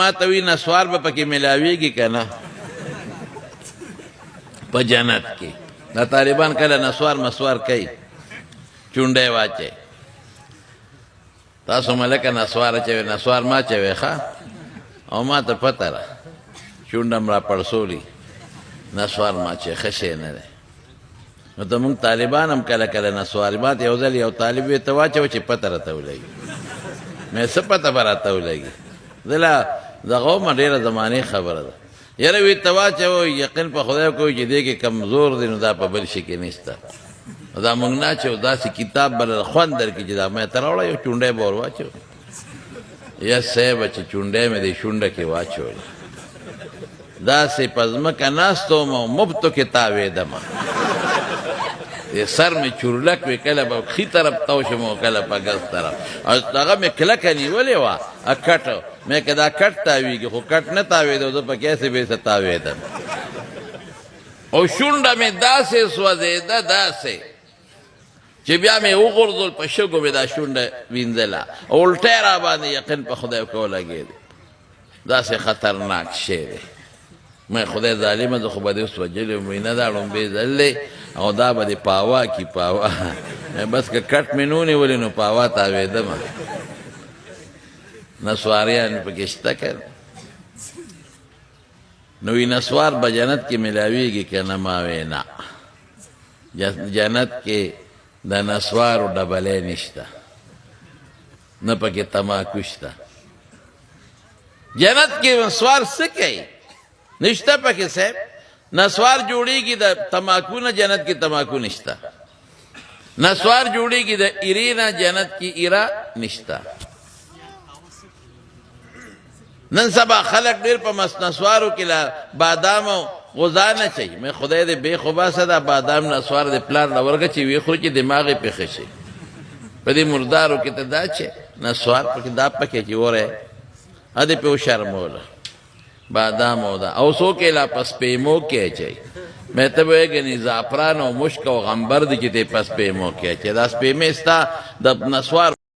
ما ته وی نسوار به پکې ملاویږي که نه په جنت کې دا طالبان کله نسوار مسوار کوي چونډی واچوي تاسو ملکه نسوار اچوئ نسوار ما اچوئ ښه او ما ته پته ده چونډه م را پړسولي نسوار ما اچوئ ښه شی نه دی نو ته مونږ طالبان هم کله کله نسوار ما ته یو ځل یو طالب وی ته واچوه چې پته راته ولګي مې څه پته به راته ولګي زه لا دغه ومه ډېره زمانې خبره ده یاره وی ته واچوه یقین په خدای کوي چې دې کې کمزور دی نو دا په بل شي کې نشته دا مونږ نه اچوو داسې کتاب به خوند درکړي چې دا مې ته راوړه یو چونډی به ور واچوو یا صیبه چې چونډی مې دې شونډه کې واچولې داسې په ځمکه ناست وم او مفتو کې تاوېدمه د سر مې چورلک وې کله به ښي طرف تاو شم او کله په ګز طرف او هغه مې کلکه نیولې وه کټ مې که دا کټ تاویږي خو کټ نه تاوېده زه په کیسې بېسه تاوېدم او شونډه مې داسې سوځېده داسې چې بیا مې وغورځول په شګو مې دا شونډه وینځله او الټی را باندې یقین په خدای کو لګېدې داسې خطرناک شی دی مې خدای ظالمه زه خو به دې اوس وجلې وم نه دا ړومبې ځل دی او دا به دې پاوا کي پاوا بس که کټ مې نو نیولې نو پاوا تاوېدمه نسواریان پکې شته که نو وی نسوار به جنت کې ملاویږي که نه ما وی نه جنت کې د نسوارو ډبلی نشته نه پکې تماکو شته جنت کې نسوار څه کوي نشته پکې صاحب نسوار جوړیږي د تماکو نه جنت کې تماکو نشته نسوار جوړیږي د ایرې نه جنت کې ایره نشته نن سبا خلق ډېر په نسوارو کې لا بادام او غذا نه چي مې خدای دې بې خوباسه دا بادام نسوار د پلار له ورکه چې وی خوري چې دماغ یې پېښه شي په دې مردارو کې ته دا چې نسوار پکې دا پکې چې وره ا دې په شرموله بادام او دا او څوک یې لا پس پیمو کې اچوي مې ته به وایي زعفران او مشک او غمبر دي چې دې پس پیمو کې اچوي دا سپیمې ستا د نسوار